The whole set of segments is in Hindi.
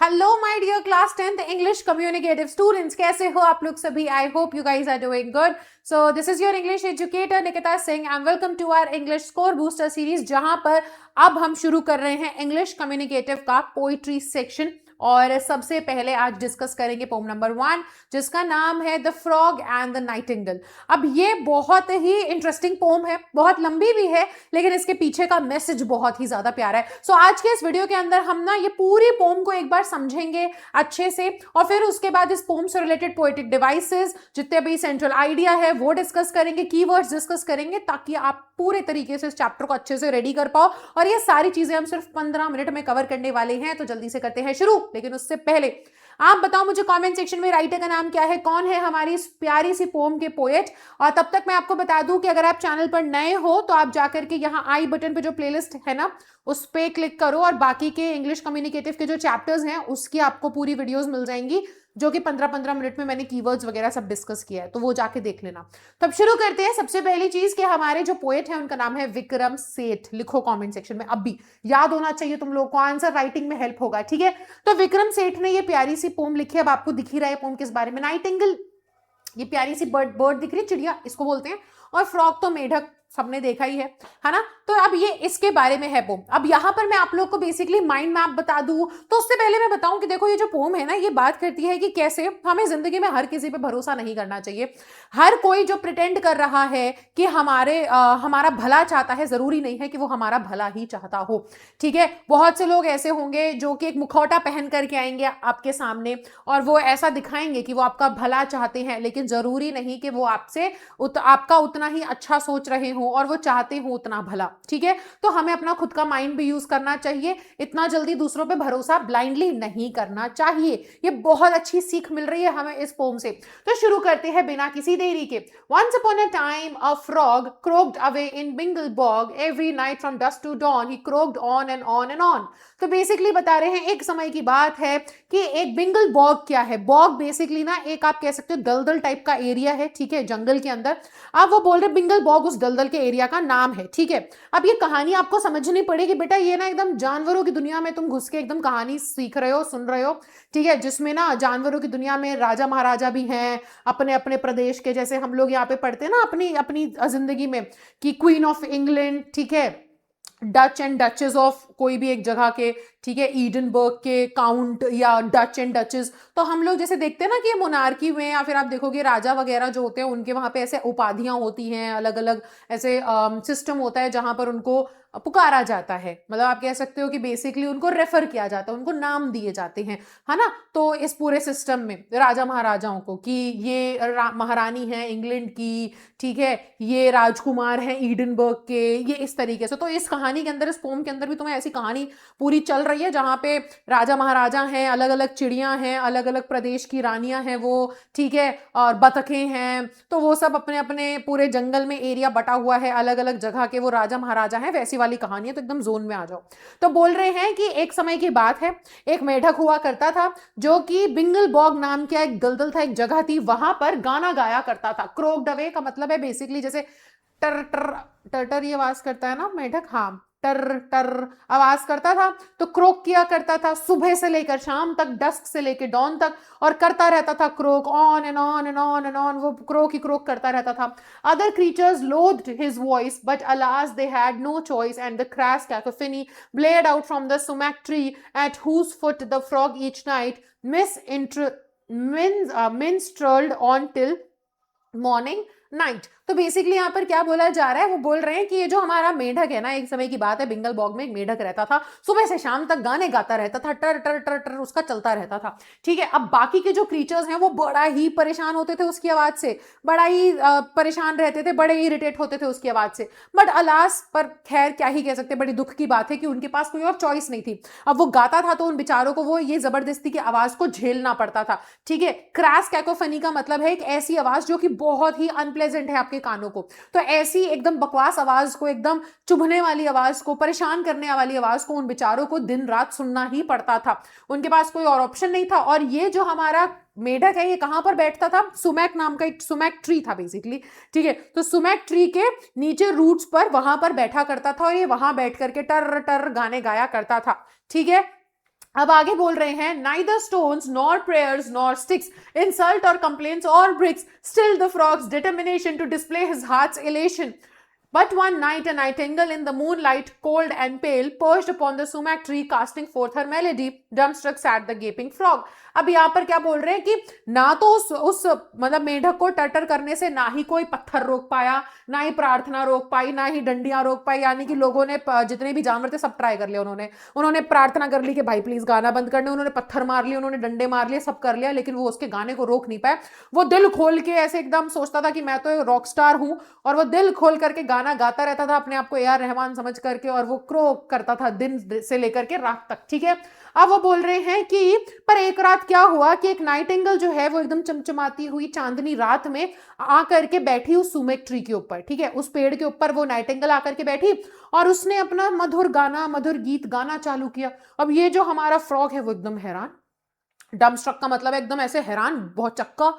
Hello my dear class 10th English communicative students, कैसे हो आप लोग सभी। I hope you guys are doing good. So this is your English educator Nikita Singh and welcome to our English score booster series, जहां पर अब हम शुरू कर रहे हैं इंग्लिश कम्युनिकेटिव का पोइट्री सेक्शन। और सबसे पहले आज डिस्कस करेंगे पोम नंबर 1, जिसका नाम है the frog and the Nightingale. अब ये बहुत ही इंटरेस्टिंग पोम है, बहुत लंबी भी है, लेकिन इसके पीछे का मैसेज बहुत ही ज्यादा प्यारा है। सो आज के इस वीडियो के अंदर हम ना ये पूरी पोम को एक बार समझेंगे अच्छे से, और फिर उसके बाद इस पोम से रिलेटेड पोएटिक डिवाइसेस, जितने भी सेंट्रल आइडिया है वो डिस्कस करेंगे, कीवर्ड्स डिस्कस करेंगे, ताकि आप पूरे तरीके से इस चैप्टर को अच्छे से रेडी कर पाओ। और ये सारी चीजें हम सिर्फ 15 मिनट में कवर करने वाले हैं, तो जल्दी से करते हैं शुरू। लेकिन उससे पहले आप बताओ मुझे कमेंट सेक्शन में राइटर का नाम क्या है, कौन है हमारी इस प्यारी सी पोम के पोएट। और तब तक मैं आपको बता दूं कि अगर आप चैनल पर नए हो तो आप जाकर के यहाँ आई बटन पे जो प्लेलिस्ट है ना, उस पे क्लिक करो और बाकी के इंग्लिश कम्युनिकेटिव के जो चैप्टर्स हैं उसकी आपको पूरी वीडियोस मिल जाएंगी, जो कि 15-15 मिनट में मैंने कीवर्ड्स वगैरह सब डिस्कस किया है, तो वो जाके देख लेना। तब शुरू करते हैं। सबसे पहली चीज कि हमारे जो पोएट है उनका नाम है विक्रम सेठ। लिखो कमेंट सेक्शन में, अब भी याद होना चाहिए तुम लोग को, आंसर राइटिंग में हेल्प होगा, ठीक है। तो विक्रम सेठ ने ये प्यारी सी पोम लिखी है। अब आपको दिख ही रहा है पोम किस बारे में। नाइटिंगेल, ये प्यारी सी बर्ड दिख रही है, चिड़िया इसको बोलते हैं, और फ्रॉग तो मेढक सबने देखा ही है ना। तो अब ये इसके बारे में है पोम। अब यहां पर मैं आप लोग को बेसिकली माइंड मैप बता दूं, तो उससे पहले मैं बताऊं कि देखो ये जो पोम है ना, ये बात करती है कि कैसे हमें जिंदगी में हर किसी पे भरोसा नहीं करना चाहिए। हर कोई जो प्रिटेंड कर रहा है कि हमारा भला चाहता है, जरूरी नहीं है कि वो हमारा भला ही चाहता हो, ठीक है। बहुत से लोग ऐसे होंगे जो कि एक मुखौटा पहन करके आएंगे आपके सामने और वो ऐसा दिखाएंगे कि वो आपका भला चाहते हैं, लेकिन जरूरी नहीं कि वो आपसे आपका उतना ही अच्छा सोच रहे हो और वो चाहते हो उतना भला, ठीक है। तो हमें अपना खुद का माइंड भी यूज करना चाहिए, इतना जल्दी दूसरों पे भरोसा ब्लाइंडली नहीं करना चाहिए। ये बहुत अच्छी सीख मिल रही है हमें इस पोम से। तो शुरू करते हैं बिना किसी देरी के। Once upon a time a frog croaked away in Bingle Bog every night from dusk to dawn. He croaked on and on and on. तो बेसिकली बता रहे हैं एक समय की बात है कि एक बिंगल बॉग क्या है। बॉग बेसिकली ना एक आप कह सकते हो दलदल टाइप का एरिया है, ठीक है, जंगल के अंदर। अब वो बोल रहे बिंगल बॉग उस दलदल के एरिया का नाम है, ठीक है। अब ये कहानी आपको समझनी पड़ेगी बेटा, ये ना एकदम जानवरों की दुनिया में तुम घुस के एकदम कहानी सीख रहे हो, सुन रहे हो, ठीक है, जिसमें ना जानवरों की दुनिया में राजा महाराजा भी हैं अपने अपने प्रदेश के, जैसे हम लोग यहाँ पे पढ़ते हैं ना अपनी अपनी जिंदगी में कि क्वीन ऑफ इंग्लैंड, ठीक है, डच एंड डचेस ऑफ कोई भी एक जगह के, ठीक है, ईडनबर्ग के काउंट या डच एंड डचेस। तो हम लोग जैसे देखते हैं ना कि मोनार्की में, या फिर आप देखोगे राजा वगैरह जो होते हैं उनके वहां पे ऐसे उपाधियां होती हैं, अलग अलग ऐसे सिस्टम होता है जहां पर उनको पुकारा जाता है। मतलब आप कह सकते हो कि बेसिकली उनको रेफर किया जाता है, उनको नाम दिए जाते हैं, है ना। तो इस पूरे सिस्टम में राजा महाराजाओं को कि ये महारानी है इंग्लैंड की, ठीक है, ये राजकुमार है ईडनबर्ग के, ये इस तरीके से। तो इस कहानी के अंदर, इस पोम के अंदर भी तुम्हें ऐसी कहानी पूरी चल रही है जहां पे राजा महाराजा हैं, अलग अलग चिड़ियां हैं, अलग अलग प्रदेश की रानियां हैं वो, ठीक है, और बतखें हैं। तो वो सब अपने अपने पूरे जंगल में एरिया बटा हुआ है, अलग अलग जगह के वो राजा महाराजा हैं, वैसी वाली कहानी है। तो एकदम जोन में आ जाओ। तो बोल रहे हैं कि एक समय की बात है, एक मेढक हुआ करता था जो कि बिंगल बॉग नाम का एक दलदल था, एक जगह थी, वहां पर गाना गाया करता था। क्रोक्ड अवे का मतलब है बेसिकली जैसे टर टर टर टर ये आवाज करता है ना मेढक, हाँ, टर टर आवाज करता था। तो क्रोक किया करता था सुबह से लेकर शाम तक, डस्क से लेकर डॉन तक, और करता रहता था crook, on and on and on and on, वो क्रोक ही क्रोक करता रहता था। Other creatures loathed his voice, but alas, they had no choice, and the crass cacophony blared out from the sumac tree, at whose foot the frog each night minstrelled on till morning night. तो बेसिकली यहाँ पर क्या बोला जा रहा है, वो बोल रहे हैं कि ये जो हमारा मेढक है ना, एक समय की बात है, बिंगल बॉग में एक मेढक रहता था, सुबह से शाम तक गाने गाता रहता था, टर टर टर टर उसका चलता रहता था, ठीक है। अब बाकी के जो क्रीचर्स हैं वो बड़ा ही परेशान होते थे उसकी आवाज से, बड़ा ही परेशान रहते थे, बड़े इरिटेट होते थे उसकी आवाज से। बट अलास, पर खैर क्या ही कह सकते, बड़ी दुख की बात है कि उनके पास कोई और चॉइस नहीं थी। अब वो गाता था तो उन बेचारों को वो ये जबरदस्ती की आवाज को झेलना पड़ता था, ठीक है। क्रैश कैकोफनी का मतलब है एक ऐसी आवाज जो कि बहुत ही अनप्लेजेंट है आपके कानों को। तो ऐसी एकदम बकवास आवाज को, एकदम चुभने वाली आवाज को, परेशान करने वाली आवाज को उन बेचारों को दिन रात सुनना ही पड़ता था, उनके पास कोई और ऑप्शन नहीं था। और ये जो हमारा मेढक है ये कहां पर बैठता था, सुमैक नाम का एक सुमैक ट्री था बेसिकली, ठीक है। तो सुमैक ट्री के नीचे रूट्स पर वहां पर बैठा करता था और ये वहां बैठ करके टर टर गाने गाया करता था, ठीक है। अब आगे बोल रहे हैं, neither stones nor prayers nor sticks insult और कंप्लेंट्स और bricks still the frog's determination to display his heart's elation. But one night a nightingale in the moonlight, cold and pale, perched upon the sumac tree, casting forth her melody, dumbstruck sat the gaping frog. अब यहाँ पर क्या बोल रहे हैं कि ना तो उस मतलब मेढक को टर्टर करने से ना ही कोई पत्थर रोक पाया, ना ही प्रार्थना रोक पाई, ना ही डंडियां रोक पाई. यानी कि लोगों ने जितने भी जानवर थे सब ट्राई कर लिया. उन्होंने प्रार्थना कर ली कि भाई प्लीज गाना बंद करने, उन्होंने पत्थर मार लिए, उन्होंने डंडे मार लिए, सब कर लिया, लेकिन वो उसके गाने को रोक नहीं पाए. वो दिल खोल के ऐसे एकदम सोचता था कि मैं तो रॉक स्टार हूं, और वो दिल खोल करके गाना गाता रहता था अपने आप को ए आर रहमान समझ करके, और वो क्रो करता था दिन से लेकर के रात तक. ठीक है, अब वो बोल रहे हैं कि पर एक रात क्या हुआ कि एक नाइटिंगेल जो है वो एकदम चमचमाती हुई चांदनी रात में आकर के बैठी उस सुमेक ट्री के ऊपर. ठीक है, उस पेड़ के ऊपर वो नाइटिंगेल आकर के बैठी और उसने अपना मधुर गाना, मधुर गीत गाना चालू किया. अब ये जो हमारा फ्रॉग है वो एकदम हैरान, डम्बस्ट्रक का मतलब एकदम ऐसे हैरान, बहुत चक्का,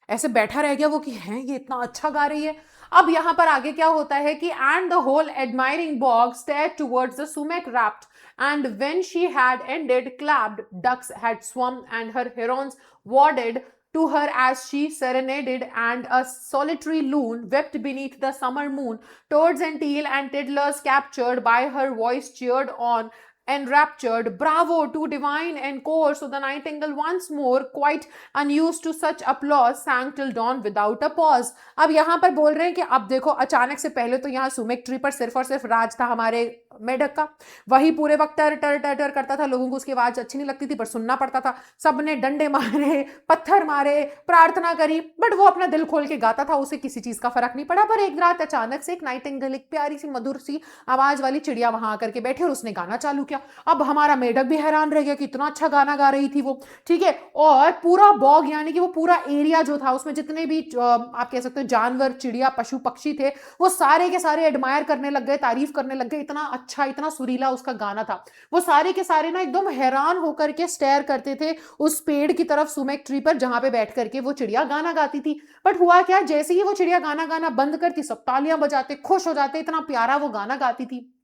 ऐसे बैठा रह गया वो कि हैं ये इतना अच्छा गा रही है. अब यहां पर आगे क्या होता है कि and the whole admiring bog stared towards the sumac rapt and when she had ended clapped ducks had swum and her herons wadded to her as she serenaded, and a solitary loon wept beneath the summer moon. Toads and teal and tiddlers captured by her voice cheered on enraptured, bravo, too divine and core. So the nightingale once more, quite unused to such applause, sang till dawn without a pause. अब यहाँ पर बोल रहे हैं कि अब देखो, अचानक से पहले तो यहाँ सुमेक ट्री पर सिर्फ और सिर्फ राज था हमारे मेढक का, वही पूरे वक्त टर टर टर टर करता था, लोगों को उसकी आवाज अच्छी नहीं लगती थी पर सुनना पड़ता था, सबने डंडे मारे, पत्थर मारे, प्रार्थना करी, बट वो अपना दिल खोल के गाता था, उसे किसी चीज का फर्क नहीं पड़ा. पर एक रात अचानक से एक नाइटिंगेल, एक प्यारी सी मधुर सी आवाज वाली चिड़िया वहां आकर के बैठी और उसने गाना चालू किया. अब हमारा मेढक भी हैरान रह गया कि इतना अच्छा गाना गा रही थी वो. ठीक है, और पूरा बॉग यानी कि वो पूरा एरिया जो था उसमें जितने भी आप कह सकते हो जानवर, चिड़िया, पशु पक्षी थे, वो सारे के सारे एडमायर करने लग गए, तारीफ करने लग गए. इतना अच्छा, इतना सुरीला उसका गाना था. वो सारे के सारे ना एकदम हैरान होकर के स्टेयर करते थे उस पेड़ की तरफ, सुमेक ट्री पर, जहां पे बैठ करके वो चिड़िया गाना गाती थी. बट हुआ क्या, जैसे ही वो चिड़िया गाना गाना बंद करती, सब तालियां बजाते, खुश हो जाते, इतना प्यारा वो गाना गाती थी.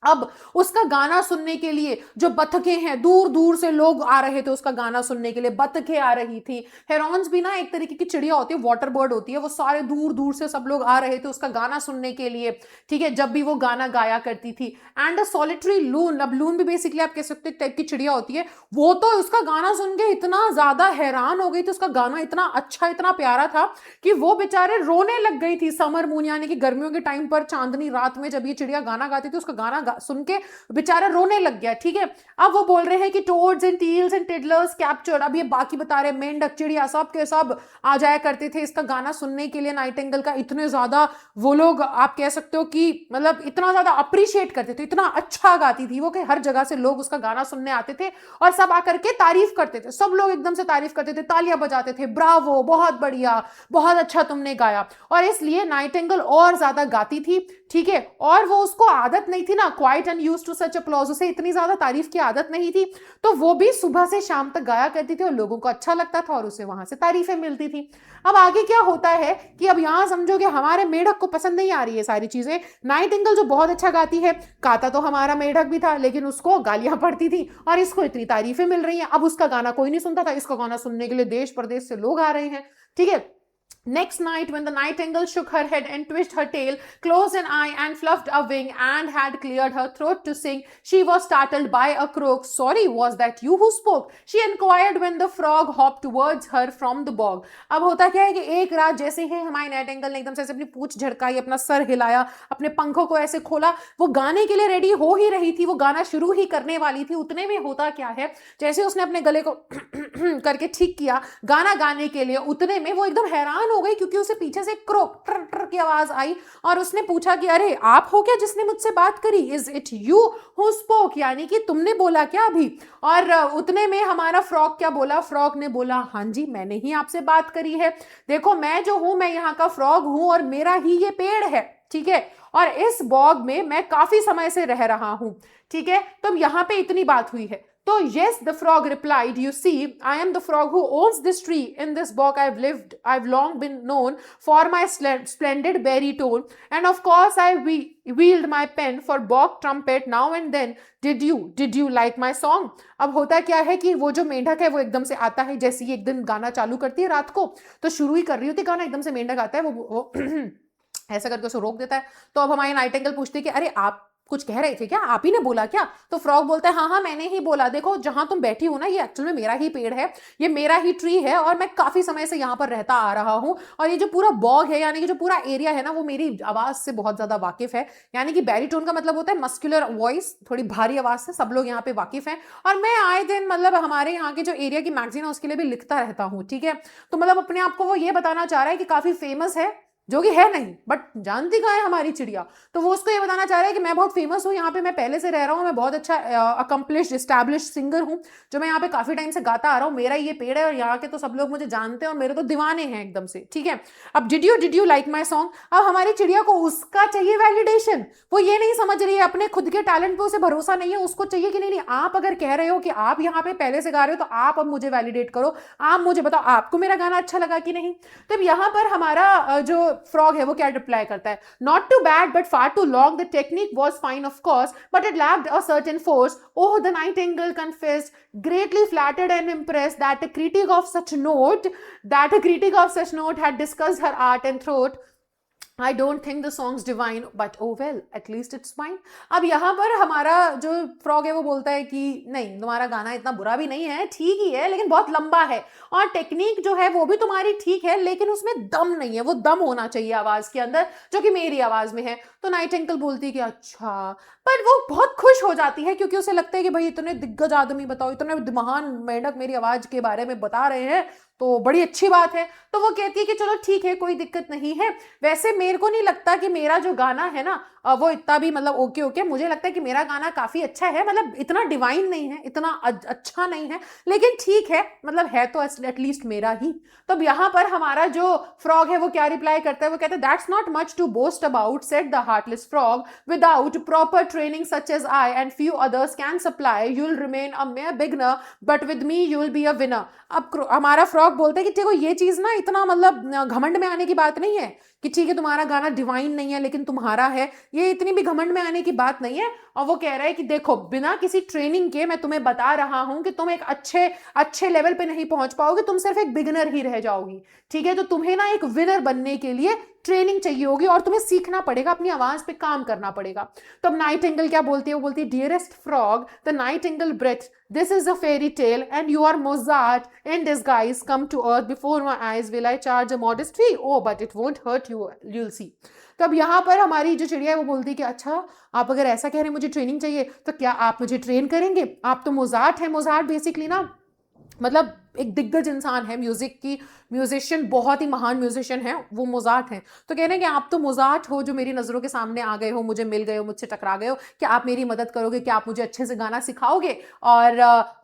अब उसका गाना सुनने के लिए जो बतखें हैं, दूर दूर से लोग आ रहे थे उसका गाना सुनने के लिए, बतखें आ रही थी. हेरॉन्स भी ना एक तरीके की चिड़िया होती है, वाटर बर्ड होती है, वो सारे दूर दूर से सब लोग आ रहे थे उसका गाना सुनने के लिए. ठीक है, जब भी वो गाना गाया करती थी. एंड अ सॉलिटरी लून, अब लून भी बेसिकली आप कह सकते टाइप की चिड़िया होती है, वो तो उसका गाना सुन के इतना ज्यादा हैरान हो गई थी, उसका गाना इतना अच्छा, इतना प्यारा था कि वो बेचारे रोने लग गई थी. समर मून यानी कि गर्मियों के टाइम पर चांदनी रात में जब ये चिड़िया गाना गाती थी, उसका गाना सुन के बेचारा रोने लग गया. ठीक है, अब वो बोल रहे हैं कि टोड्स एंड टील्स एंड टिडलर्स कैप्चर्ड, अब ये बाकी बता रहे, मेंढक, चिड़िया, सब के सब आ जाया करते थे इसका गाना सुनने के लिए नाइटिंगेल का. इतने ज्यादा वो लोग आप कह सकते हो कि मतलब इतना ज्यादा अप्रिशिएट करते थे, इतना अच्छा गाती थी वो कि हर जगह से लोग उसका गाना सुनने आते थे और सब आकर के तारीफ करते थे. सब लोग एकदम से तारीफ करते थे, तालियां बजाते थे, ब्रावो, बहुत बढ़िया, बहुत अच्छा तुमने गाया. और इसलिए नाइटिंगेल और ज्यादा गाती थी. ठीक है, और वो उसको आदत नहीं थी ना, quite unused to such applause, उसे इतनी ज्यादा तारीफ की आदत नहीं थी, तो वो भी सुबह से शाम तक गाया करती थी और लोगों को अच्छा लगता था और उसे वहां से तारीफें मिलती थी. अब आगे क्या होता है कि अब यहां समझो कि हमारे मेढक को पसंद नहीं आ रही है सारी चीजें. नाइटिंगेल जो बहुत अच्छा गाती है, गाता तो हमारा मेढक भी था, लेकिन उसको गालियां पड़ती थी और इसको इतनी तारीफें मिल रही हैं. अब उसका गाना कोई नहीं सुनता था, इसका गाना सुनने के लिए देश प्रदेश से लोग आ रहे हैं. ठीक है, next night, when the nightingale shook her head and twitched her tail, closed an eye and fluffed a wing, and had cleared her throat to sing, she was startled by a croak. Sorry, was that you who spoke? She inquired when the frog hopped towards her from the bog. अब होता क्या है कि एक रात जैसे ही हमारी नाइटिंगेल ने एकदम से अपनी पूंछ झड़काई, अपना सर हिलाया, अपने पंखों को ऐसे खोला, वो गाने के लिए रेडी हो ही रही थी, वो गाना शुरू ही करने वाली थी. उतने में होता क्या है, जैसे उसने अपने गले को करके ठीक किया गाना गाने के लिए, उतने में वो एकदम हैरान हो गई क्योंकि उसे पीछे से क्रोक ट्र ट्र की आवाज आई और उसने पूछा कि अरे आप हो क्या जिसने मुझसे बात करी, is it you who spoke, यानी कि तुमने बोला क्या अभी. और उतने में हमारा फ्रॉग क्या बोला, फ्रॉग ने बोला हाँ जी मैंने ही आपसे बात करी है. देखो मैं जो हूं, मैं यहाँ का फ्रॉग हूं और मेरा ही ये पेड़ है. ठीक है, और इस बॉग में मैं काफी समय से रह रहा हूं. ठीक है, तो यहाँ पे इतनी बात हुई है. तो yes, the frog replied, you see, I am the frog who owns this tree. In this bog I've long been known for my splendid berry tone, and of course I wield my pen for bog trumpet now and then. Did you like my song? अब होता क्या है कि वो जो मेंढक है वो एकदम से आता है, जैसे ही एक दिन गाना चालू करती है रात को, तो शुरू ही कर रही होती गाना, एकदम से मेंढक आता है, वो ऐसा करके उसको रोक देता है। तो अब हमारी नाइटिंगेल पूछती है कि अरे आप कुछ कह रहे थे क्या, आप ही ने बोला क्या? तो फ्रॉग बोलता है हाँ हाँ मैंने ही बोला, देखो जहां तुम बैठी हो ना ये एक्चुअल में मेरा ही पेड़ है, ये मेरा ही ट्री है, और मैं काफी समय से यहाँ पर रहता आ रहा हूँ, और ये जो पूरा बॉग है यानी कि जो पूरा एरिया है ना वो मेरी आवाज से बहुत ज्यादा वाकिफ है। यानी कि बैरीटोन का मतलब होता है मस्कुलर वॉइस, थोड़ी भारी आवाज से सब लोग यहाँ पे वाकिफ हैं, और मैं आए दिन मतलब हमारे यहाँ के जो एरिया की मैगजीन है उसके लिए भी लिखता रहता हूँ, ठीक है। तो मतलब अपने आप को वो ये बताना चाह रहा है कि काफी फेमस है, जो कि है नहीं, बट जानती कहाँ है हमारी चिड़िया। तो वो उसको ये बताना चाह रहा है कि मैं बहुत फेमस हूँ यहाँ पे, मैं पहले से रह रहा हूँ, मैं बहुत अच्छा अकम्पलिश्ड एस्टैब्लिश सिंगर हूँ, जो मैं यहाँ पे काफी टाइम से गाता आ रहा हूँ, मेरा ये पेड़ है और यहाँ के तो सब लोग मुझे जानते हैं और मेरे तो दीवाने हैं एकदम से, ठीक है। अब did you like my song? अब हमारी चिड़िया को उसका चाहिए वैलिडेशन, वो ये नहीं समझ रही है, अपने खुद के टैलेंट पे उसे भरोसा नहीं है, उसको चाहिए कि नहीं आप अगर कह रहे हो कि आप यहाँ पे पहले से गा रहे हो तो आप अब मुझे वैलिडेट करो, आप मुझे बताओ आपको मेरा गाना अच्छा लगा कि नहीं। तो यहाँ पर हमारा जो फ्रॉग है वो क्या रिप्लाई करता है, not too bad but far too long, the technique was fine of course but it lacked a certain force, oh the nightingale confessed, greatly flattered and impressed that a critic of such note had discussed her art and throat. I don't think the song's divine, but oh well, at least it's fine. अब यहाँ पर हमारा जो फ्रॉग है वो बोलता है कि नहीं तुम्हारा गाना इतना बुरा भी नहीं है, ठीक ही है, लेकिन बहुत लंबा है, और टेक्निक जो है वो भी तुम्हारी ठीक है, लेकिन उसमें दम नहीं है, वो दम होना चाहिए आवाज के अंदर जो कि मेरी आवाज में है। तो नाइटिंगेल बोलती है कि अच्छा, पर वो बहुत खुश हो जाती है क्योंकि उसे लगता है कि भाई इतने दिग्गज आदमी बताओ, इतने महान मेंढक मेरी आवाज के बारे में बता रहे हैं तो बड़ी अच्छी बात है। तो वो कहती है कि चलो ठीक है कोई दिक्कत नहीं है, वैसे मेरे को नहीं लगता कि मेरा जो गाना है ना वो इतना भी मतलब ओके, मुझे लगता है कि मेरा गाना काफी अच्छा है, मतलब इतना डिवाइन नहीं है, इतना अच्छा नहीं है, लेकिन ठीक है, मतलब है तो एटलीस्ट मेरा ही। तो यहाँ पर हमारा जो फ्रॉग है वो क्या रिप्लाई करता है, वो कहता है that's not much to boast about, said the heartless frog, without proper training such as I and few others can supply, you will remain a mere beginner but with me you will be a winner. अब हमारा फ्रॉग बोलता है कि देखो ये चीज ना इतना मतलब घमंड में आने की बात नहीं है कि ठीक है तुम्हारा गाना डिवाइन नहीं है लेकिन तुम्हारा है, ये इतनी भी घमंड में आने की बात नहीं है। और वो कह रहा है कि देखो बिना किसी ट्रेनिंग के मैं तुम्हें बता रहा हूं कि तुम एक अच्छे लेवल पे नहीं पहुंच पाओगे, तुम सिर्फ एक बिगिनर ही रह जाओगी, ठीक है। तो तुम्हें ना एक विनर बनने के लिए ट्रेनिंग चाहिए होगी और तुम्हें सीखना पड़ेगा, अपनी आवाज पे काम करना पड़ेगा। तो अब नाइटिंगेल क्या बोलती है, वो बोलती है dearest frog the nightingale breath, this is a fairy tale and you are Mozart in disguise, come to earth before my eyes, will I charge a modest fee, oh but it won't hurt you, you'll see। तो अब यहाँ पर हमारी जो चिड़िया है वो बोलती है कि अच्छा आप अगर ऐसा कह रहे हैं मुझे ट्रेनिंग चाहिए तो क्या आप मुझे ट्रेन करेंगे, आप तो मोजार्ट है, मोजार्ट बेसिकली ना मतलब एक दिग्गज इंसान है, म्यूजिक की म्यूजिशियन, बहुत ही महान म्यूजिशियन है वो, मोजार्ट हैं। तो कह रहे हैं कि आप तो मोजार्ट हो जो मेरी नज़रों के सामने आ गए हो, मुझे मिल गए हो, मुझसे टकरा गए हो, क्या आप मेरी मदद करोगे, क्या आप मुझे अच्छे से गाना सिखाओगे। और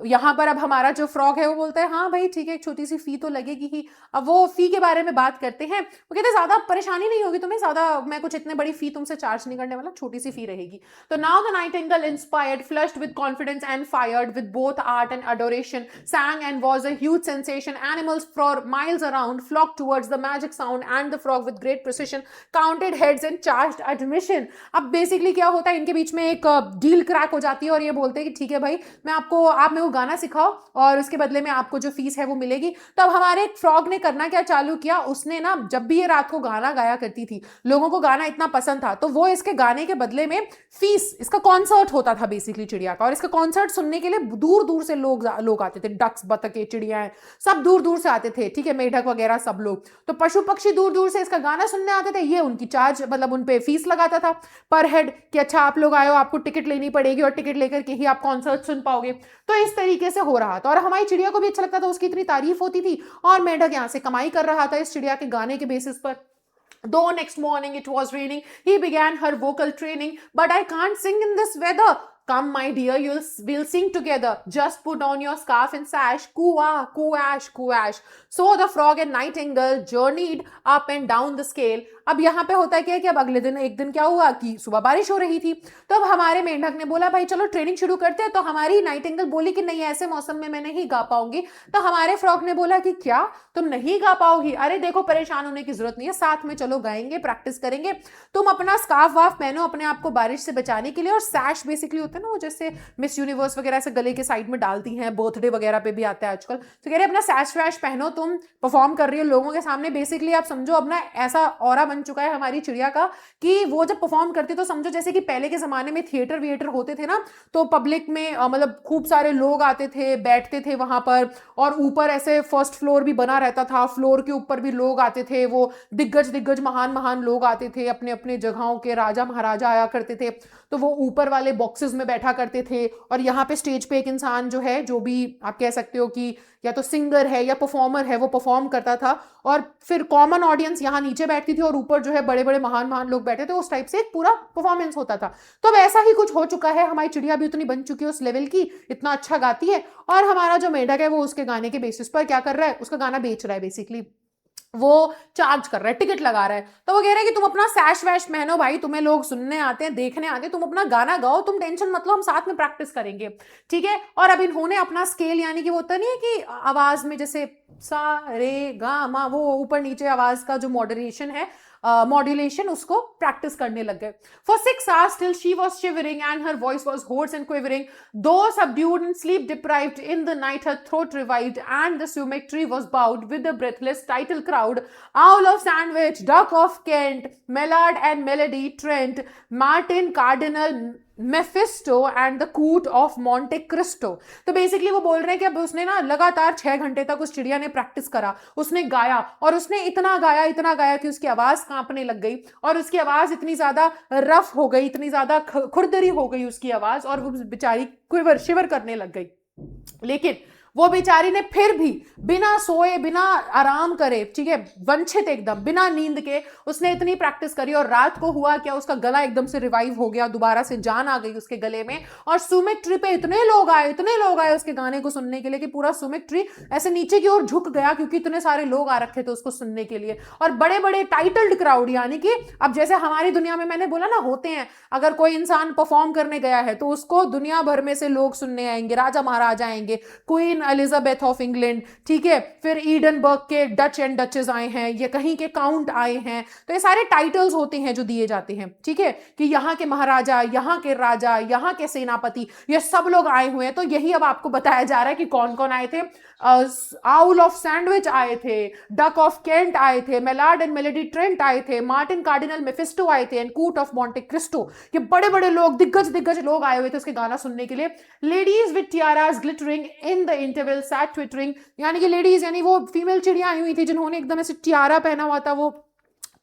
यहाँ पर अब हमारा जो फ्रॉग है वो बोलता है हाँ भाई ठीक है एक छोटी सी फी तो लगेगी ही। अब वो फी के बारे में बात करते हैं, वो कहते हैं ज़्यादा परेशानी नहीं होगी तुम्हें, ज़्यादा मैं कुछ इतने बड़ी फी तुमसे चार्ज नहीं करने वाला, छोटी सी फी रहेगी। तो now the Nightingale inspired, flushed with confidence and fired with both art and Adoration, sang and was a huge sensation. Animals for miles around flocked towards the magic sound and the frog with great precision counted heads and charged admission. अब बेसिकली क्या होता है इनके बीच में एक डील क्रैक हो जाती है और ये बोलते हैं कि ठीक है भाई आप मेरे को गाना सिखाओ और उसके बदले में आपको जो फीस है वो मिलेगी। तो अब हमारे फ्रॉग ने करना क्या चालू किया, उसने ना जब भी ये रात को गाना गाया करती थी, लोगों को गाना इतना पसंद था तो वो इसके गाने के बदले में फीस, इसका कॉन्सर्ट होता था बेसिकली चिड़िया का, और इसका कॉन्सर्ट सुनने के लिए दूर दूर से लोग आते थे, डक्स बतखे चिड़िया सब दूर दूर से आते थे, ठीक है, मेढक वगैरह सब लोग, तो पशु पक्षी दूर दूर से इसका गाना सुनने आते थे। ये उनकी चार्ज मतलब उन पे फीस लगाता था पर हेड कि अच्छा आप लोग आए हो, आपको टिकट लेनी पड़ेगी और टिकट लेकर के ही आप कॉन्सर्ट सुन पाओगे। तो इस तरीके से हो रहा था और हमारी चिड़िया को भी अच्छा लगता था, उसकी इतनी तारीफ होती थी और मेढक यहाँ से कमाई कर रहा था इस चिड़िया के गाने के बेसिस पर। Though next morning it was raining, he began her vocal training. But I can't sing in this weather. come my dear, we'll sing together. Just put on your scarf and sash. Coo-ah, coo-ash, coo-ash. So the frog and nightingale journeyed up and down the scale. अब यहाँ पे होता क्या है कि अब अगले दिन एक दिन क्या हुआ कि सुबह बारिश हो रही थी, तो अब हमारे मेंढक ने बोला भाई चलो ट्रेनिंग शुरू करते हैं। तो हमारी नाइटिंगेल बोली कि नहीं, ऐसे मौसम में मैं नहीं गा पाऊंगी। तो हमारे फ्रॉग ने बोला कि क्या तुम नहीं गा पाओगी? अरे देखो, परेशान होने की जरूरत नहीं है, साथ में चलो गाएंगे, प्रैक्टिस करेंगे। तुम अपना स्कार्फ वाफ पहनो अपने आप को बारिश से बचाने के लिए, और सैश बेसिकली होता है ना वो जैसे मिस यूनिवर्स वगैरह से गले के साइड में डालती हैं, बर्थडे वगैरह पे भी आता है आजकल। तो कह रहे अपना सैश वैश पहनो, तुम परफॉर्म कर रही हो लोगों के सामने। बेसिकली आप समझो अब ना ऐसा ऑरा बन चुका है हमारी चिड़िया का कि वो जब परफॉर्म करती तो समझो जैसे कि पहले के जमाने में थिएटर विएटर होते थे ना, तो पब्लिक में मतलब खूब सारे लोग आते थे, बैठते थे वहां पर, और ऊपर ऐसे फर्स्ट फ्लोर भी बना रहता था, फ्लोर के ऊपर भी लोग आते थे, वो दिग्गज दिग्गज महान महान लोग आते थे, अपने अपने जगहों के राजा महाराजा आया करते थे, तो वो ऊपर वाले बॉक्सेस में बैठा करते थे। और यहाँ पे स्टेज पे एक इंसान जो है, जो भी आप कह सकते हो कि या तो सिंगर है या परफॉर्मर है, वो परफॉर्म करता था, और फिर कॉमन ऑडियंस यहाँ नीचे बैठती थी और ऊपर जो है बड़े बड़े महान महान लोग बैठे थे। उस टाइप से एक पूरा परफॉर्मेंस होता था। तो अब ऐसा ही कुछ हो चुका है, हमारी चिड़िया भी उतनी बन चुकी है उस लेवल की, इतना अच्छा गाती है, और हमारा जो मेंढक है वो उसके गाने के बेसिस पर क्या कर रहा है, उसका गाना बेच रहा है, बेसिकली वो चार्ज कर रहा है, टिकट लगा रहा है। तो वो कह रहा है कि तुम अपना सैश वैश पहनो भाई, तुम्हें लोग सुनने आते हैं, देखने आते हैं, तुम अपना गाना गाओ, तुम टेंशन मत लो, हम साथ में प्रैक्टिस करेंगे, ठीक है। और अब इन्होंने अपना स्केल, यानी कि वो होता नहीं है कि आवाज में जैसे सा रे गा मा, वो ऊपर नीचे आवाज का जो मॉड्यूलेशन है, मॉड्यूलेशन, उसको प्रैक्टिस करने लग गए। For 6 hours till she was shivering and her voice was hoarse and quivering, though subdued and sleep deprived in the night, her throat revived and the sumac tree was bowed with the breathless title crowd. Owl of Sandwich, Duck of Kent, Mallard and Melody Trent, Martin Cardinal Mephisto and the कूट ऑफ मॉन्टे क्रिस्टो। तो बेसिकली वो बोल रहे हैं कि अब उसने ना लगातार 6 घंटे तक उस चिड़िया ने प्रैक्टिस करा, उसने गाया, और उसने इतना गाया कि उसकी आवाज कांपने लग गई, और उसकी आवाज इतनी ज्यादा रफ हो गई, इतनी ज्यादा खुरदरी हो गई उसकी आवाज, और वो बेचारी क्विवर शिवर करने लग गई। लेकिन वो बेचारी ने फिर भी बिना सोए, बिना आराम करे, ठीक है, वंचित एकदम बिना नींद के उसने इतनी प्रैक्टिस करी, और रात को हुआ क्या, उसका गला एकदम से रिवाइव हो गया, दोबारा से जान आ गई उसके गले में। और सुमिक ट्री पे इतने लोग आए उसके गाने को सुनने के लिए कि पूरा सुमिक ट्री ऐसे नीचे की ओर झुक गया, क्योंकि इतने सारे लोग आ रखे थे उसको सुनने के लिए। और बड़े बड़े टाइटल्ड क्राउड, यानी कि अब जैसे हमारी दुनिया में मैंने बोला ना होते हैं, अगर कोई इंसान परफॉर्म करने गया है तो उसको दुनिया भर में से लोग सुनने आएंगे, राजा महाराजा आएंगे, क्वीन एलिजाबेथ ऑफ इंग्लैंड, ठीक है, फिर ईडनबर्ग के डच एंड डचेस आए हैं, ये कहीं के काउंट आए हैं। तो ये सारे टाइटल्स होते हैं जो दिए जाते हैं, ठीक है, कि यहाँ के महाराजा, यहाँ के राजा, यहाँ के सेनापति, ये सब लोग आए हुए हैं। तो यही अब आपको बताया जा रहा है कि कौन कौन आए थे। आउल ऑफ सैंडविच आए थे, डक ऑफ केंट आए थे, मेलार्ड एंड मेलेडी ट्रेंट आए थे, मार्टिन कार्डिनल मेफिस्टो आए थे, एंड कूट ऑफ मॉन्टे क्रिस्टो। ये बड़े बड़े लोग, दिग्गज लोग आए हुए थे उसके गाना सुनने के लिए। Ladies with tiaras glittering in the interval sat twittering, यानी कि लेडीज यानी वो फीमेल चिड़िया आई हुई थी जिन्होंने एकदम ऐसे टियारा पहना हुआ था, वो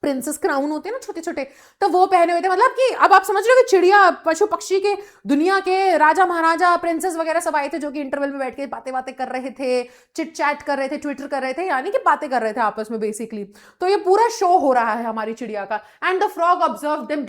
प्रिंसेस क्राउन होते हैं ना छोटे छोटे, तो वो पहने हुए थे। मतलब कि अब आप समझ रहे हो कि चिड़िया, पशु पक्षी के दुनिया के राजा महाराजा, प्रिंसेस वगैरह सब आए थे, जो कि इंटरवल में बैठ के बातें कर रहे थे, चिट चैट कर रहे थे, ट्विटर कर रहे थे, यानी कि बातें कर रहे थे आपस में बेसिकली। तो ये पूरा शो हो रहा है हमारी चिड़िया का। And the frog observe them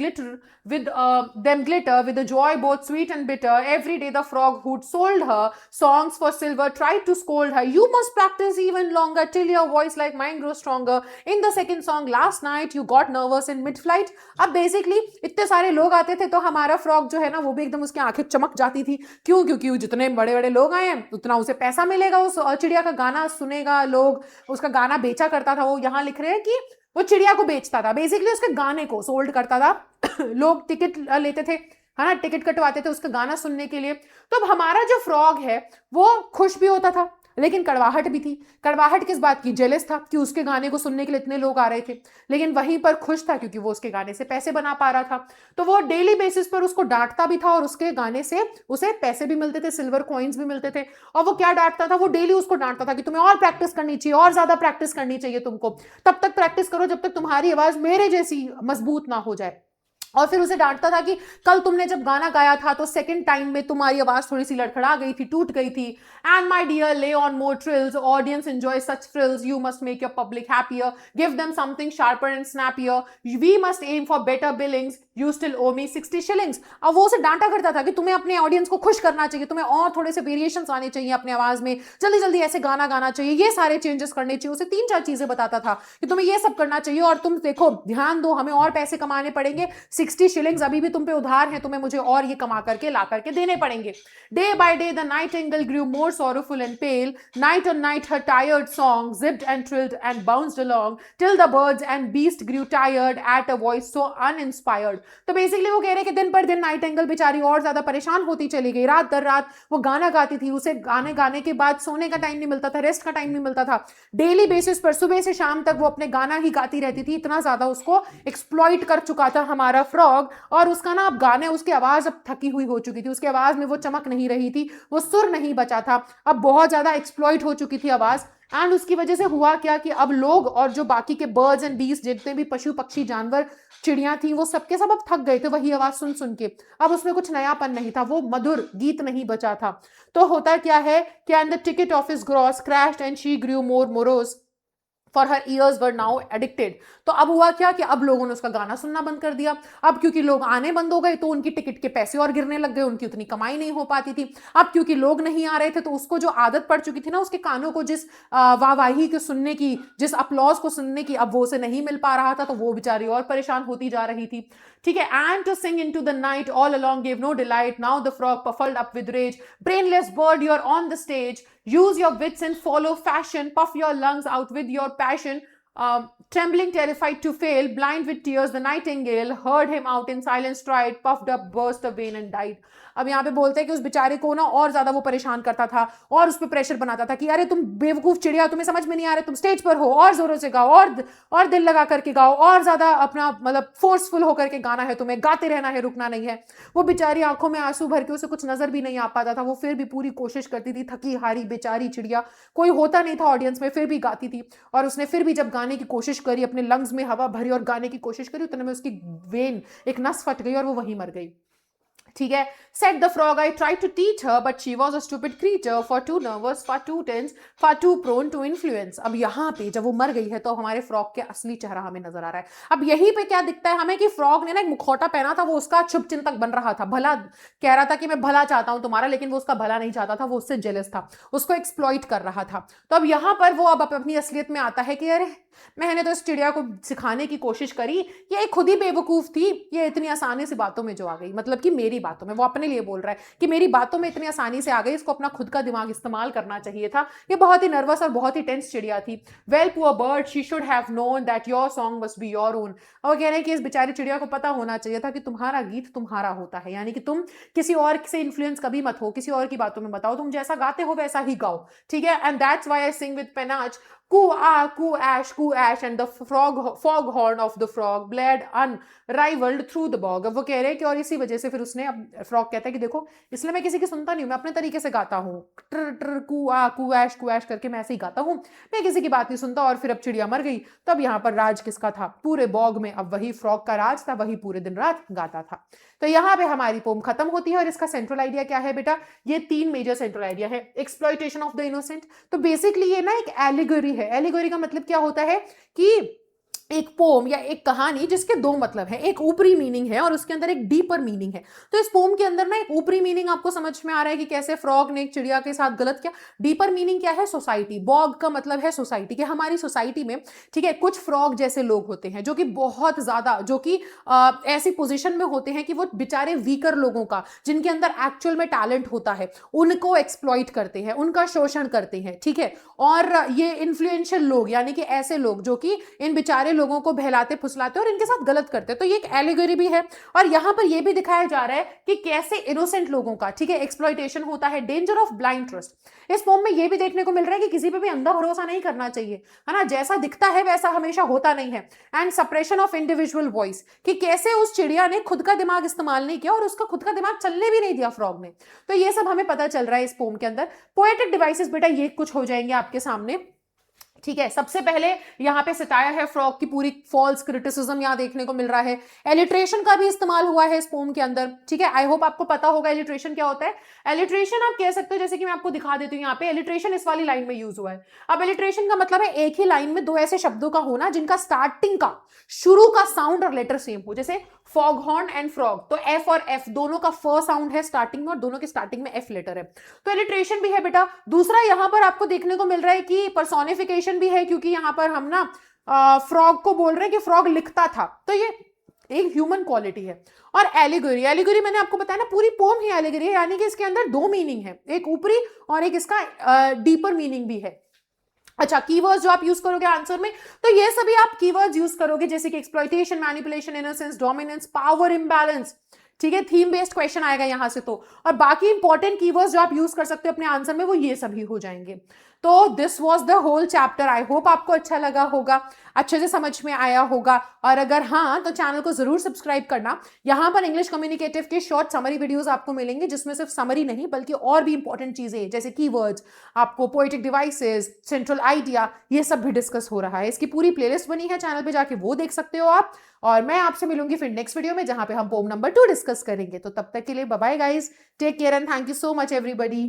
glitter with a joy both sweet and bitter. Every day the frog who'd sold her songs for silver tried to scold her. You must practice even longer till your voice like mine grows stronger. In the second song last night you got nervous in mid-flight. अब बेसिकली इतने सारे लोग आते थे तो हमारा फ्रॉग जो है ना वो भी एकदम उसकी आंखें चमक जाती थी। क्यों? क्योंकि जितने बड़े बड़े लोग आए हैं उतना उसे पैसा मिलेगा, उस चिड़िया का गाना सुनेगा, लोग उसका गाना बेचा करता था। वो यहाँ लिख रहे हैं कि वो चिड़िया को बेचता था, बेसिकली उसके गाने को सोल्ड करता था। लोग टिकट लेते थे, है ना, टिकट कटवाते थे उसका गाना सुनने के लिए। तो अब हमारा जो फ्रॉग है वो खुश भी होता था, लेकिन कड़वाहट भी थी। कड़वाहट किस बात की? जेलस था कि उसके गाने को सुनने के लिए इतने लोग आ रहे थे, लेकिन वहीं पर खुश था क्योंकि वो उसके गाने से पैसे बना पा रहा था। तो वो डेली बेसिस पर उसको डांटता भी था और उसके गाने से उसे पैसे भी मिलते थे, सिल्वर कॉइन्स भी मिलते थे। और वो क्या डांटता था? वो डेली उसको डांटता था कि तुम्हें और प्रैक्टिस करनी चाहिए, और ज्यादा प्रैक्टिस करनी चाहिए तुमको, तब तक प्रैक्टिस करो जब तक तुम्हारी आवाज मेरे जैसी मजबूत ना हो जाए। और फिर उसे डांटता था कि कल तुमने जब गाना गाया था तो सेकंड टाइम में तुम्हारी आवाज थोड़ी सी लड़खड़ा गई थी, टूट गई थी। And my dear, lay on more trills, audience enjoy such thrills, you must make your public happier, give them something sharper and snappier, we must aim for better billings, you still owe me 60 shillings. अब वो उसे डांटा करता था कि तुम्हें अपने ऑडियंस को खुश करना चाहिए, तुम्हें और थोड़े से वेरिएशंस आने चाहिए अपने आवाज में, जल्दी जल्दी ऐसे गाना गाना चाहिए, ये सारे चेंजेस करने चाहिए। उसे 3-4 चीजें बताता था कि तुम्हें ये सब करना चाहिए, और तुम देखो ध्यान दो, हमें और पैसे कमाने पड़ेंगे, 60 शिलिंग्स अभी भी तुम पे उधार है, तुम्हें मुझे और ये कमा करके ला करके देने पड़ेंगे। Day by day the Nightingale grew more sorrowful and pale. Night on night her tired song zipped and trilled and bounced along till the birds and beasts grew tired at a voice so uninspired. तो बेसिकली वो कह रहे हैं कि दिन पर दिन नाइटिंगेल बेचारी और ज्यादा परेशान होती चली गई। रात दर रात वो गाना गाती थी, उसे गाने गाने के बाद सोने का टाइम नहीं मिलता था, रेस्ट का टाइम नहीं मिलता था। डेली बेसिस पर सुबह से शाम तक वो अपने गाना ही गाती रहती थी। इतना ज्यादा उसको एक्सप्लॉइट कर चुका था हमारा फ्रॉग, और उसका ना अब गाने, उसकी आवाज अब थकी हुई हो चुकी थी, उसकी आवाज में वो चमक नहीं रही थी, वो सुर नहीं बचा था, अब बहुत ज्यादा एक्सप्लॉइट हो चुकी थी आवाज। एंड उसकी वजह से हुआ क्या कि अब लोग और जो बाकी के बर्ड्स एंड बीस, जितने भी पशु पक्षी जानवर चिड़ियां थी, वो सबके सब अब थक गए थे वही आवाज सुन सुन के। अब उसमें कुछ नयापन नहीं था, वो मधुर गीत नहीं बचा था। तो होता क्या है कि and the ticket of his gross crashed and she Guru more morose, for her years were now addicted. तो अब हुआ क्या कि अब लोगों ने उसका गाना सुनना बंद कर दिया। अब क्योंकि लोग आने बंद हो गए तो उनकी टिकट के पैसे और गिरने लग गए, उनकी उतनी कमाई नहीं हो पाती थी। अब क्योंकि लोग नहीं आ रहे थे तो उसको जो आदत पड़ चुकी थी ना उसके कानों को जिस वाहवाही को सुनने की, जिस अपलॉज को सुनने की, अब वो उसे नहीं मिल पा रहा था, तो वो बेचारी और परेशान होती जा रही थी। ठीक है, and to sing into the night all along give no delight, now the frog puffed up with rage, brainless bird you are on the stage, use your wits and follow fashion, puff your lungs out with your passion, trembling, terrified to fail, blind with tears, the nightingale heard him out in silent stride, puffed up, burst a vein and died. अब यहाँ पे बोलते हैं कि उस बेचारे को ना और ज्यादा वो परेशान करता था और उस पर प्रेशर बनाता था कि अरे तुम बेवकूफ चिड़िया, तुम्हें समझ में नहीं आ रहा, तुम स्टेज पर हो, और जोरों से गाओ, और दिल लगा करके गाओ, और ज्यादा अपना मतलब फोर्सफुल होकर के गाना है, तुम्हें गाते रहना है, रुकना नहीं है। वो बेचारी आंखों में आंसू भर के, उसे कुछ नजर भी नहीं आ पाता था, वो फिर भी पूरी कोशिश करती थी, थकी हारी बेचारी चिड़िया, कोई होता नहीं था ऑडियंस में, फिर भी गाती थी। और उसने फिर भी जब गाने की कोशिश करी, अपने लंग्स में हवा भरी और गाने की कोशिश करी, उतने में उसकी वेन, एक नस फट गई और वो वहीं मर गई। ठीक है, said the frog, I tried to teach her but she was a stupid creature, far too nervous, far too tense, far too prone to influence। अब यहाँ पे जब वो मर गई है तो हमारे फ्रॉग के असली चेहरा हमें नजर आ रहा है। अब यहीं पे क्या दिखता है हमें कि फ्रॉग ने ना एक मुखौटा पहना था, वो उसका शुभचिंतक बन रहा था, भला कह रहा था कि मैं भला चाहता हूं तुम्हारा, लेकिन वो उसका भला नहीं चाहता था, वो उससे जेलस था, उसको एक्सप्लॉइट कर रहा था। तो अब यहाँ पर वो अब अपनी असलियत में आता है कि अरे मैंने तो इस चिड़िया को सिखाने की कोशिश करी, ये खुद ही बेवकूफ थी, ये इतनी आसानी से बातों में जो आ गई, मतलब कि मेरी बातों में, वो अपने लिए बोल रहा है कि मेरी बातों में इतनी आसानी से आ गई, इसको अपना खुद का दिमाग इस्तेमाल करना चाहिए था, ये बहुत ही नर्वस और बहुत ही टेंस चिड़िया थी। Well poor bird, she should have known that your song must be your own. और कह रहे हैं कि इस बेचारी चिड़िया को पता होना चाहिए था कि तुम्हारा गीत तुम्हारा होता है, यानी कि तुम किसी और से इन्फ्लुएंस कभी मत हो, किसी और की बातों में बताओ, तुम जैसा गाते हो वैसा ही गाओ। ठीक है, and that's why I sing with panache, coo ash, and the foghorn of the frog blared unrivaled through the bog। अब वो कह रहे हैं कि और इसी वजह से फिर उसने, अब फ्रॉग कहता है कि देखो इसलिए मैं किसी की सुनता नहीं हूं, मैं अपने तरीके से गाता हूँ, ट्र ट्र कू ऐश करके मैं ऐसे ही गाता हूँ, मैं किसी की बात नहीं सुनता। और फिर अब चिड़िया मर गई, तब यहाँ पर राज किसका था? पूरे बॉग में अब वही फ्रॉग का राज था, वही पूरे दिन रात गाता था। तो यहाँ पे हमारी पोम खत्म होती है। और इसका सेंट्रल आइडिया क्या है बेटा? ये 3 मेजर सेंट्रल आइडिया है। एक्सप्लॉइटेशन ऑफ द इनोसेंट, तो बेसिकली ये ना एक एलिगोरी है। एलिगोरी का मतलब क्या होता है कि एक पोम या एक कहानी जिसके 2 मतलब है, एक ऊपरी मीनिंग है और उसके अंदर एक डीपर मीनिंग है। तो इस पोम के अंदर ना एक ऊपरी मीनिंग आपको समझ में आ रहा है कि कैसे फ्रॉग ने एक चिड़िया के साथ गलत किया। डीपर मीनिंग क्या है? सोसाइटी। बॉग का मतलब है सोसाइटी, कि हमारी सोसाइटी में, ठीक है, कुछ फ्रॉग जैसे लोग होते हैं जो कि बहुत ज्यादा, जो कि ऐसी पोजीशन में होते हैं कि वो बेचारे वीकर लोगों का, जिनके अंदर एक्चुअल में टैलेंट होता है, उनको एक्सप्लॉइट करते हैं, उनका शोषण करते हैं। ठीक है, और ये इन्फ्लुएंशियल लोग, यानी कि ऐसे लोग जो कि इन बेचारे लोगों को बहलाते फुसलाते और इनके साथ गलत करते हैं। तो ये एक एलिगोरी भी है। और यहां पर ये भी दिखाया जा रहा है कि कैसे इनोसेंट लोगों का, ठीक है, एक्सप्लॉइटेशन होता है। Danger of blind trust. इस पोम में ये भी देखने को मिल रहा है कि किसी पे भी अंधा भरोसा नहीं करना चाहिए, है ना, जैसा दिखता है वैसा हमेशा होता नहीं है। And suppression of individual voice, कि कैसे उस चिड़िया ने खुद का दिमाग इस्तेमाल नहीं किया और उसका खुद का दिमाग चलने भी नहीं दिया फ्रॉग ने। तो ये सब हमें पता चल रहा है इस पोम के अंदर। पोएटिक डिवाइसेस बेटा ये कुछ हो जाएंगे आपके सामने, ठीक है, सबसे पहले यहाँ पे सिताया है फ्रॉग की पूरी फॉल्स क्रिटिसिज्म यहाँ देखने को मिल रहा है। एलिट्रेशन का भी इस्तेमाल हुआ है इस पोम के अंदर। ठीक है, आई होप आपको पता होगा एलिट्रेशन क्या होता है। एलिट्रेशन आप कह सकते हो, जैसे कि मैं आपको दिखा देती हूँ यहाँ पे, एलिट्रेशन इस वाली लाइन में यूज हुआ है। अब एलिट्रेशन का मतलब है एक ही लाइन में दो ऐसे शब्दों का होना जिनका स्टार्टिंग का, शुरू का साउंड और लेटर सेम हो, जैसे फॉग हॉर्न एंड फ्रॉग, तो एफ और एफ दोनों का फ साउंड है स्टार्टिंग में और दोनों के स्टार्टिंग में एफ लेटर है, तो एलिट्रेशन भी है बेटा। दूसरा यहां पर आपको देखने को मिल रहा है कि पर्सोनिफिकेशन भी है, क्योंकि यहां पर हम ना फ्रॉग को बोल रहे हैं कि फ्रॉग लिखता था, तो ये एक ह्यूमन क्वालिटी है। और एलिगोरी, एलिगोरी मैंने आपको बताया ना पूरी पोम ही एलिगोरी है, यानी कि इसके अंदर दो मीनिंग है, एक ऊपरी और एक इसका डीपर मीनिंग भी है। अच्छा, कीवर्ड्स जो आप यूज करोगे आंसर में, तो ये सभी आप कीवर्ड्स यूज करोगे जैसे कि exploitation, manipulation, innocence, dominance, power imbalance. ठीक है, थीम बेस्ड क्वेश्चन आएगा यहां से तो, और बाकी इंपॉर्टेंट कीवर्ड्स जो आप यूज कर सकते हो अपने आंसर में वो ये सभी हो जाएंगे। तो this was the whole chapter. I hope आपको अच्छा लगा होगा, अच्छे से समझ में आया होगा, और अगर हाँ तो चैनल को जरूर सब्सक्राइब करना। यहां पर इंग्लिश कम्युनिकेटिव के शॉर्ट समरी वीडियोस आपको मिलेंगे, जिसमें सिर्फ समरी नहीं बल्कि और भी इंपॉर्टेंट चीजें जैसे कीवर्ड्स, आपको पोएटिक डिवाइसेस, सेंट्रल आइडिया, ये सब भी डिस्कस हो रहा है। इसकी पूरी प्लेलिस्ट बनी है चैनल पे, जाके वो देख सकते हो आप। और मैं आपसे मिलूंगी फिर नेक्स्ट वीडियो में, जहां पे हम पोम नंबर 2 डिस्कस करेंगे। तो तब तक के लिए bye bye guys, take care and thank you so much everybody.